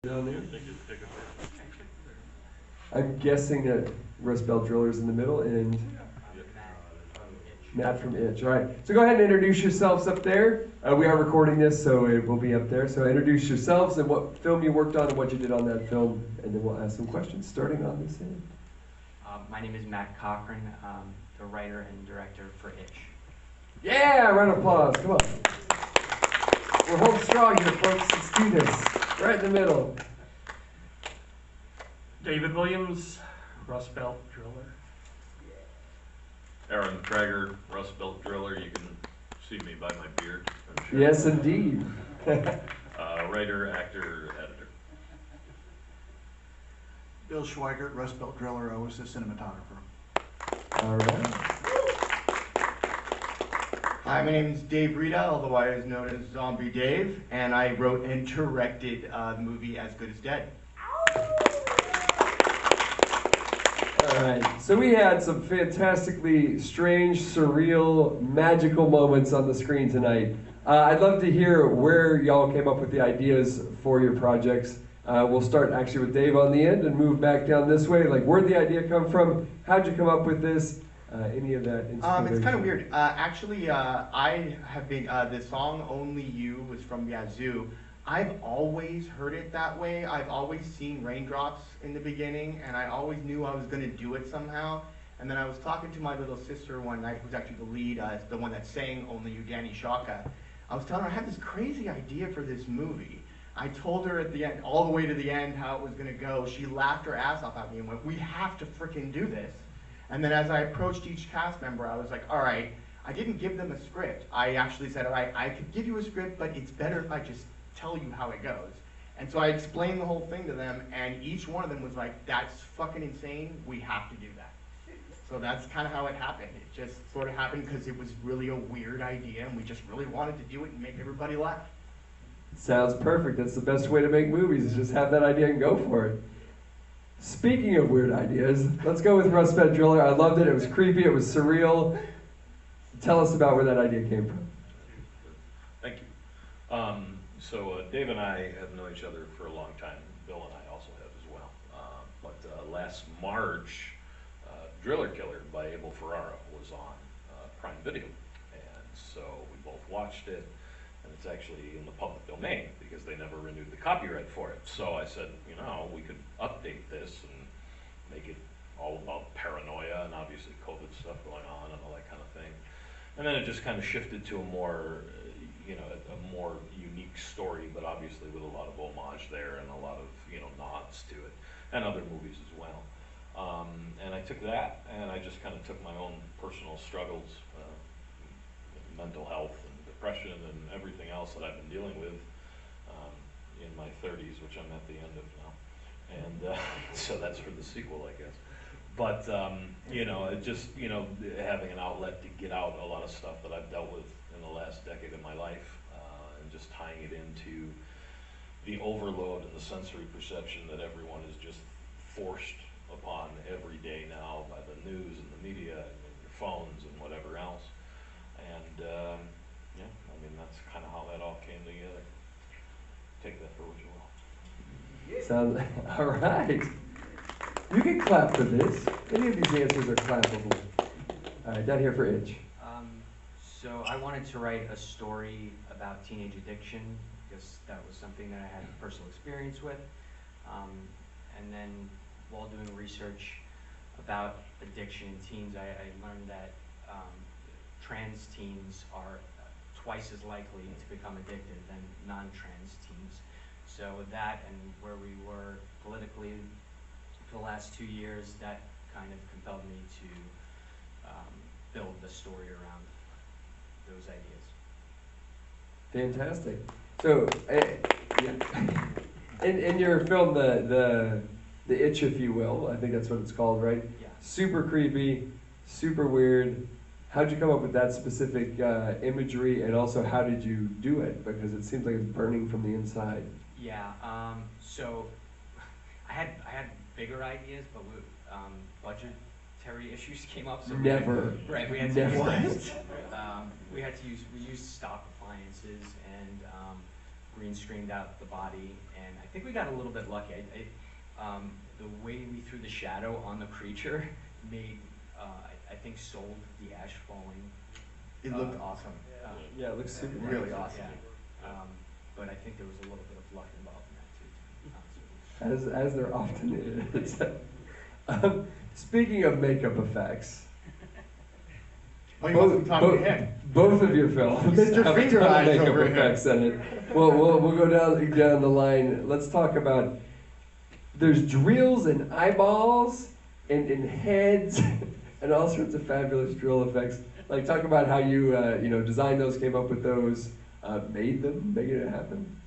Down there. I'm guessing that Rust Belt Driller's in the middle and Matt from Itch. All right, so go ahead and introduce yourselves up there. We are recording this, so it will be up there. So introduce yourselves and what film you worked on and what you did on that film, and then we'll ask some questions starting on this end. My name is Matt Cochran, the writer and director for Itch. Yeah, round of applause, come on. We're home strong here, folks. Let's do this. Right in the middle. David Williams, Rust Belt Driller. Aaron Traeger, Rust Belt Driller. You can see me by my beard, I'm sure. Yes, indeed. Writer, actor, editor. Bill Schweigert, Rust Belt Driller. I was the cinematographer. All right. Hi, my name is Dave Reda, otherwise known as Zombie Dave, and I wrote and directed the movie As Good as Dead. All right, so we had some fantastically strange, surreal, magical moments on the screen tonight. I'd love to hear where y'all came up with the ideas for your projects. We'll start actually with Dave on the end and move back down this way. Like, where'd the idea come from? How'd you come up with this? Any of that inspiration? It's kind of weird. I have been, the song Only You was from Yazoo. I've always heard it that way. I've always seen raindrops in the beginning, and I always knew I was going to do it somehow. And then I was talking to my little sister one night, who's actually the lead, the one that sang Only You, Danny Shaka. I was telling her I had this crazy idea for this movie. I told her at the end, all the way to the end, how it was going to go. She laughed her ass off at me and went, "We have to freaking do this." And then as I approached each cast member, I was like, all right, I didn't give them a script. I actually said, all right, I could give you a script, but it's better if I just tell you how it goes. And so I explained the whole thing to them, and each one of them was like, that's fucking insane, we have to do that. So that's kind of how it happened. It just sort of happened because it was really a weird idea, and we just really wanted to do it and make everybody laugh. Sounds perfect. That's the best way to make movies, is just have that idea and go for it. Speaking of weird ideas, let's go with Rust Belt Driller. I loved it. It was creepy. It was surreal. Tell us about where that idea came from. Thank you. So Dave and I have known each other for a long time. Bill and I also have as well. But last March, Driller Killer by Abel Ferrara was on Prime Video. And so we both watched it. And it's actually in the public domain because they never renewed the copyright for it. So I said, you know, we could update this and make it all about paranoia and obviously COVID stuff going on and all that kind of thing. And then it just kind of shifted to a more, a more unique story, but obviously with a lot of homage there and a lot of, nods to it, and other movies as well. And I took that and I just kind of took my own personal struggles, mental health and depression and everything else that I've been dealing with in my 30s, which I'm at the end of now. And so that's for the sequel, I guess. But, it just, having an outlet to get out a lot of stuff that I've dealt with in the last decade of my life, and just tying it into the overload and the sensory perception that everyone is just forced upon every day now by the news and the media and your phones and whatever else. And, that's kind of how that all came together. Take that for what you will. Sounds all right. You can clap for this. Any of these answers are clappable. All right, down here for Itch. So I wanted to write a story about teenage addiction because that was something that I had personal experience with. And then while doing research about addiction in teens, I learned that trans teens are twice as likely to become addicted than non-trans teens. So that and where we were politically for the last 2 years, that kind of compelled me to build the story around those ideas. Fantastic. So, in your film, the Itch, if you will, I think that's what it's called, right? Yeah. Super creepy, super weird. How'd you come up with that specific imagery, and also how did you do it? Because it seems like it's burning from the inside. Yeah. So I had bigure ideas, but budgetary issues came up. So Never. We had to Never. we used stock appliances, and green screened out the body, and I think we got a little bit lucky. The way we threw the shadow on the creature made, I think, sold the ash falling. It looked awesome. Yeah, it looks super Really nice. awesome. Yeah. But I think there was a little bit of luck involved in that too, to be honest with you. As there often is. Speaking of makeup effects, Oh, you must be talking to him. both of your films Mr. have a Finger ton of Eyes makeup over here. effects in it. Well, we'll go down the line. Let's talk about. There's drills and eyeballs and heads and all sorts of fabulous drill effects. Like, talk about how you designed those, came up with those, made it happen.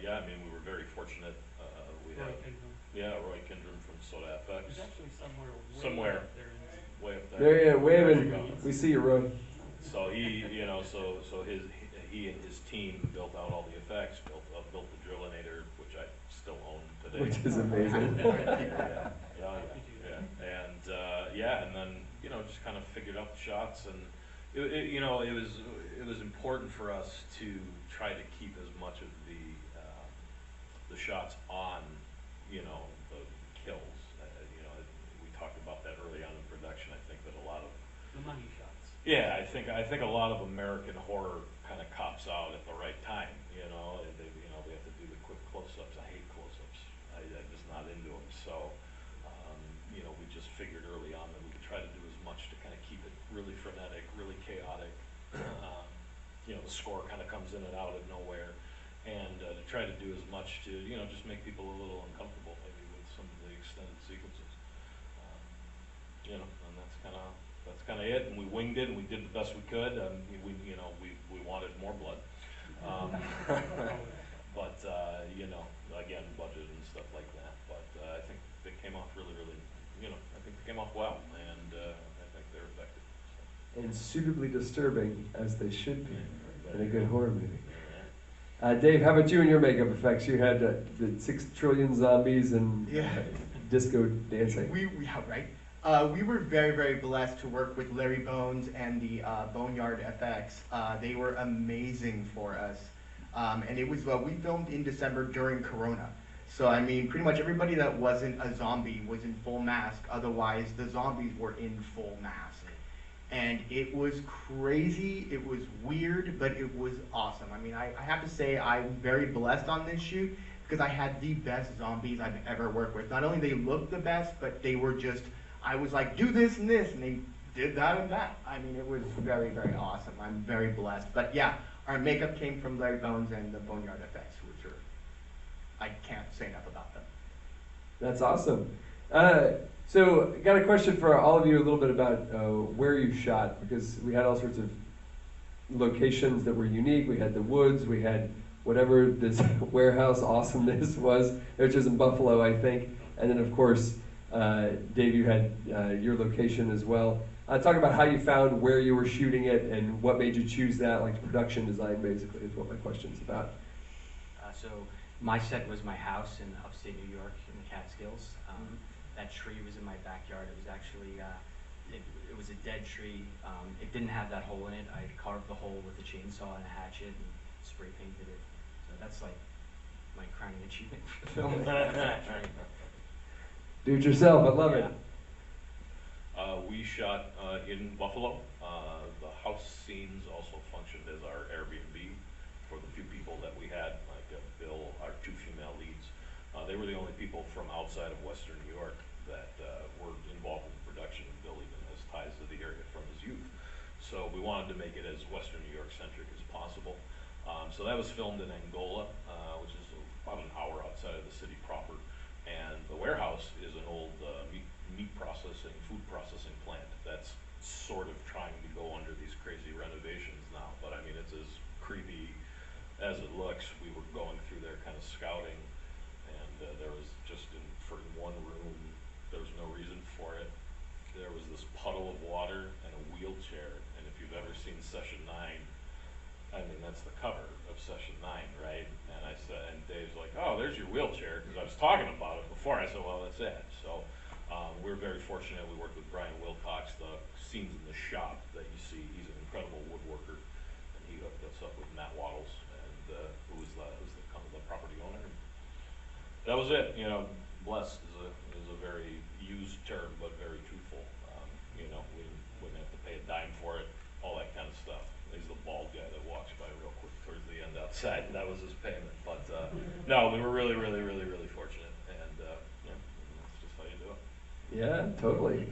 Yeah, I mean, we were very fortunate. We Roy had, Kindrum. Roy Kindrum from Soda FX. He's actually way Somewhere. up there in- Way up there. There you There you waving. go. We see you, Roy. So he and his team built out all the effects, built the Drillinator, which I still own today. Which is amazing. And then just kind of figured out the shots, and it was important for us to try to keep as much of the shots on the kills. We talked about that early on in production. I think that a lot of The money shots. I think a lot of American horror kind of cops out at the right time. They have to do the quick close-ups. I hate close-ups. I'm just not into them. So, we just figured early on that we could try to do as much to kind of keep it really frenetic, really chaotic. The score kind of comes in and out of nowhere, and to try to do as much to just make people a little uncomfortable maybe with some of the extended sequences. And that's kind of it. And we winged it, and we did the best we could. We wanted more blood. But again, budget and stuff like that. But I think they came off really, really, I think they came off well, and I think they're effective. So. And suitably disturbing, as they should be in a good horror movie. Dave, how about you and your makeup effects? You had the 6 trillion zombies and disco dancing. We were very, very blessed to work with Larry Bones and the Boneyard FX. They were amazing for us. And it was, we filmed in December during Corona. So, I mean, pretty much everybody that wasn't a zombie was in full mask. Otherwise, the zombies were in full mask. And it was crazy, it was weird, but it was awesome. I mean, I have to say I'm very blessed on this shoot because I had the best zombies I've ever worked with. Not only they looked the best, but they were just, I was like, do this and this, and they did that and that. I mean, it was very, very awesome. I'm very blessed. But yeah, our makeup came from Larry Bones and the Boneyard Effects, which are, I can't say enough about them. That's awesome. So, got a question for all of you a little bit about where you shot, because we had all sorts of locations that were unique. We had the woods, we had whatever this warehouse awesomeness was, which is in Buffalo, I think. And then, of course, Dave, you had your location as well. Talk about how you found where you were shooting it and what made you choose that, like production design, basically, is what my question's about. So my set was my house in upstate New York in the Catskills. That tree was in my backyard. It was actually, it was a dead tree. It didn't have that hole in it. I carved the hole with a chainsaw and a hatchet and spray painted it. So that's like my crowning achievement for the film. That tree. Do it yourself, I love it. We shot in Buffalo. The house scenes also functioned as our Airbnb for the few people that we had, like Bill, our 2 female leads. They were the only people from outside of Western New York that were involved in the production, and Bill even has ties to the area from his youth. So we wanted to make it as Western New York centric as possible. So that was filmed in Angola, which is about an hour outside of the city proper. And the warehouse is an old meat processing, food processing plant that's sort of trying to go under these crazy renovations now. But I mean, it's as creepy as it looks. We were going through there kind of scouting, and there was just for one room, there was no reason for it. There was this puddle of water and a wheelchair, and if you've ever seen Session 9, I mean, that's the cover of Session 9, right? And I said, and Dave's like, oh, there's your wheelchair, because I was talking about it before. I said, well, that's it. So we were very fortunate. We worked with Brian Wilcox. The scenes in the shop that you see, he's an incredible woodworker, and he hooked us up with Matt Waddles, and who was the property owner. That was it, you know. Blessed is a very used term, but very truthful. You know, we wouldn't have to pay a dime for it, all that kind of stuff. He's the bald guy that walks by real quick towards the end outside, and that was his payment. But no, we were really, really, really, really fortunate, and yeah, that's just how you do it. Yeah, totally.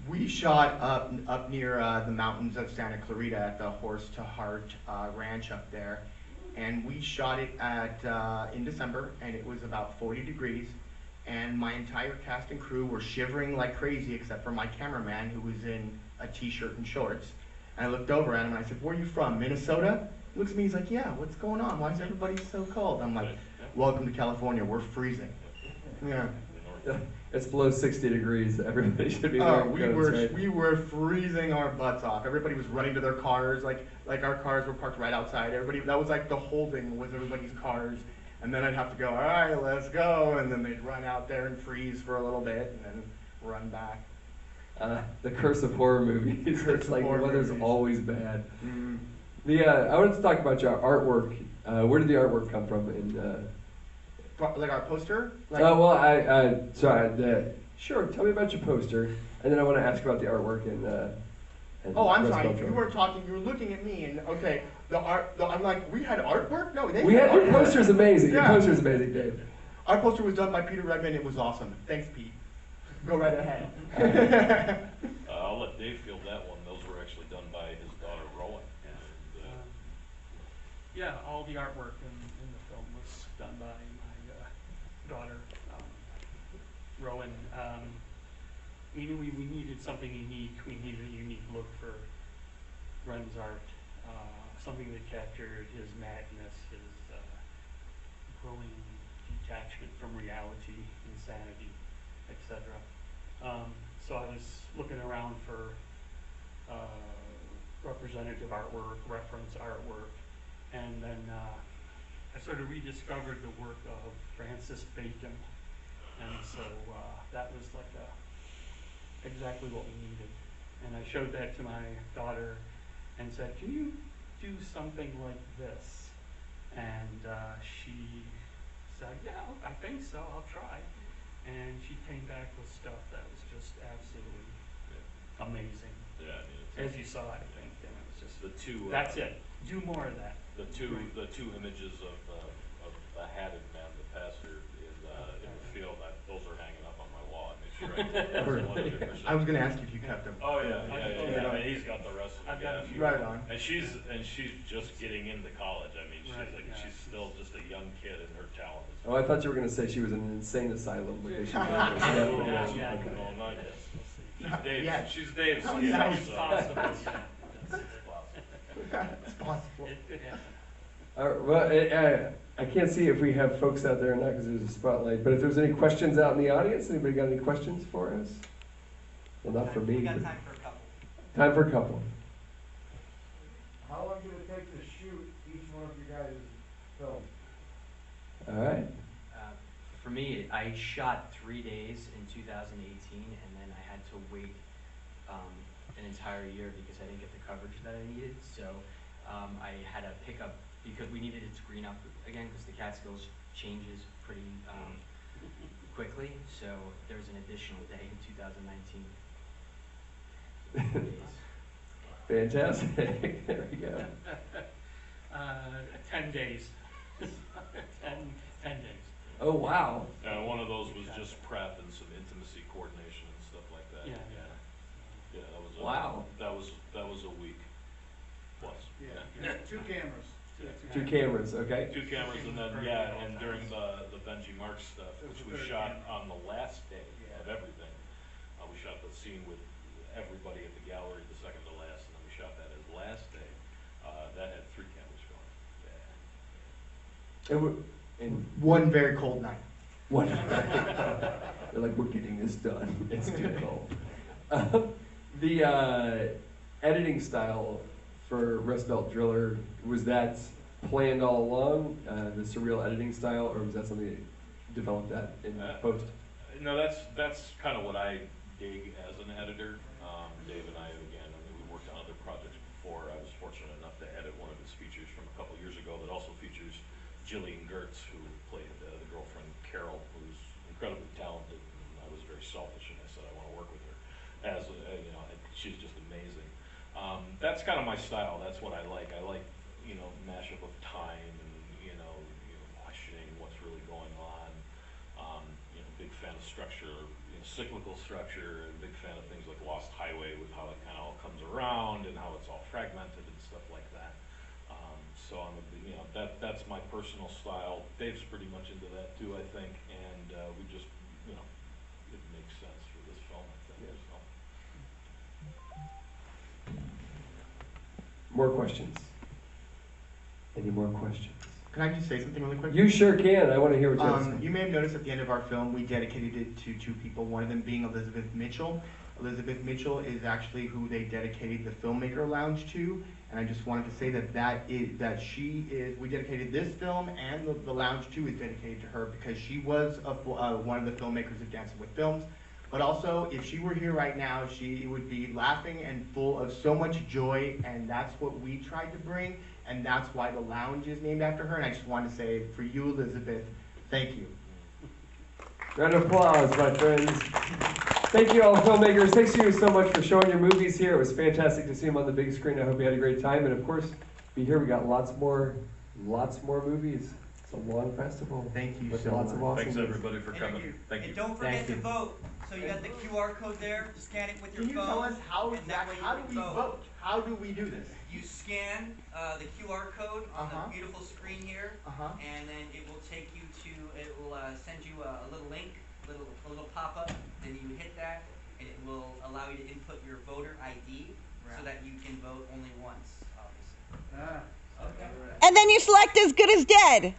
We shot up near the mountains of Santa Clarita at the Horse to Heart Ranch up there, and we shot it at in December, and it was about 40 degrees, and my entire cast and crew were shivering like crazy, except for my cameraman, who was in a t-shirt and shorts. And I looked over at him and I said, "Where are you from, Minnesota?" He looks at me, he's like, "Yeah, what's going on? Why is everybody so cold?" I'm like, "Welcome to California, we're freezing." Yeah. It's below 60 degrees. Everybody should be wearing coats, right? We were freezing our butts off. Everybody was running to their cars, like our cars were parked right outside. Everybody, that was like the holding was everybody's cars. And then I'd have to go, "All right, let's go." And then they'd run out there and freeze for a little bit and then run back. The curse of horror movies. Curse It's of like the horror weather's movies. always bad. Mm. I wanted to talk about your artwork. Where did the artwork come from? Like our poster? Like, Sure. Tell me about your poster, and then I want to ask about the artwork and oh, I'm Rose sorry. Beltran. You were talking. You were looking at me, and okay, the art. I'm like, we had artwork? No, they We had your artwork. poster's amazing. Yeah. Your poster's amazing, Dave. Our poster was done by Peter Redmond. It was awesome. Thanks, Pete. Go right ahead. I'll let Dave field that one. Those were actually done by his daughter, Rowan. And, Yeah, all the artwork in the film was done by my daughter, Rowan. We knew we needed something unique. We needed a unique look for Ren's art, something that captured his madness, his growing detachment from reality, insanity, etc. So I was looking around for representative artwork, reference artwork, and then I sort of rediscovered the work of Francis Bacon, and so that was like exactly what we needed. And I showed that to my daughter and said, "Can you do something like this?" And she said, "Yeah, I think so, I'll try." And she came back with stuff that was just absolutely amazing. yeah, I mean, As you saw, I think, and it was just, the two. that's it. Do more of that. The two images of the hatted man, the pastor, in the field. Those are hanging up on my wall. I make sure I keep those 100%. I was going to ask you if you kept them. Oh yeah. And he's got the rest of I've them. got a few. Right on. And she's just getting into college. I mean, Right, yeah. she's still just a young kid, and her talent is. Oh, I thought you were going to say she was in an insane asylum. But she Yeah. Okay. Well, not yet. We'll see. She's Dave's. Yeah. She's Dave's. Oh, kid, yeah. It's so- possible, yeah. It's possible. It's possible. It could happen. All right, well, I can't see if we have folks out there or not because there's a spotlight. But if there's any questions out in the audience, anybody got any questions for us? Well, not for me. We got but- time for a couple. Time for a couple. How long did it take to shoot each one of you guys' films? All right. For me, I shot 3 days in 2018, and then I had to wait an entire year because I didn't get the coverage that I needed. So I had to pick up, because we needed it to green up again because the Catskills changes pretty quickly. So there was an additional day in 2019. Fantastic. There we go. 10 days. 10 days. Oh, wow. One of those was just prep and some intimacy coordination and stuff like that. Yeah. Yeah, that was. Wow. That was a week plus. Yeah, two cameras. Two cameras, okay? 2 cameras, and then and during the Benji Marks stuff, which we shot on the last day of everything, we shot the scene with everybody at the gallery, the second to last, and then we shot that as last day. That had 3 cameras going. And One very cold night. what? They're like, we're getting this done. It's too cold. The editing style for Rust Belt Driller, was that planned all along, the surreal editing style, or was that something that developed that in post? No, that's kind of what I dig as an editor. Dave and I, again, we worked on other projects before. I was fortunate enough to edit one of his features from a couple years ago that also features Jillian Gertz, who played the girlfriend Carol, who's incredibly talented, and I was very selfish, and I said I want to work with her. She's just amazing. That's kind of my style. That's what I like. I like, mashup of time and, questioning what's really going on. Big fan of structure, cyclical structure, and big fan of things like Lost Highway with how it kind of all comes around and how it's all fragmented and stuff like that. So that's my personal style. Dave's pretty much into that too, I think, and we just, it makes sense for this film, I think. So. More questions? Any more questions? Can I just say something really quick? You sure can. I want to hear what you have to say. You may have noticed at the end of our film, we dedicated it to two people, one of them being Elizabeth Mitchell. Elizabeth Mitchell is actually who they dedicated the Filmmaker Lounge to, and I just wanted to say we dedicated this film, and the lounge too is dedicated to her because she was one of the filmmakers of Dancing with Films. But also, if she were here right now, she would be laughing and full of so much joy, and that's what we tried to bring, and that's why the lounge is named after her. And I just wanted to say, for you, Elizabeth, thank you. Round of applause, my friends. Thank you all, filmmakers. Thanks you so much for showing your movies here. It was fantastic to see them on the big screen. I hope you had a great time. And of course, be here. We got lots more movies. It's a long festival. Thank you with so lots much. of awesome Thanks movies. everybody for coming. Thank you. And don't forget to vote. So you got the QR code there. Scan it with your Can you phone. tell us how and that way you how do can we vote? How do we do this? You scan the QR code on Uh-huh. the beautiful screen here, and then it will take you to. It will send you a little link, a little pop-up. Then you hit that, and it will allow you to input your voter ID so that you can vote only once, obviously. And then you select as good as dead.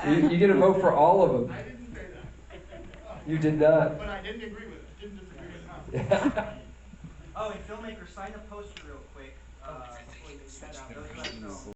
You get a vote for all of them. I didn't say that. You did not. But I didn't agree with it. Didn't disagree with it. Oh, and filmmaker, sign the poster real quick. Before you head out. Let us know.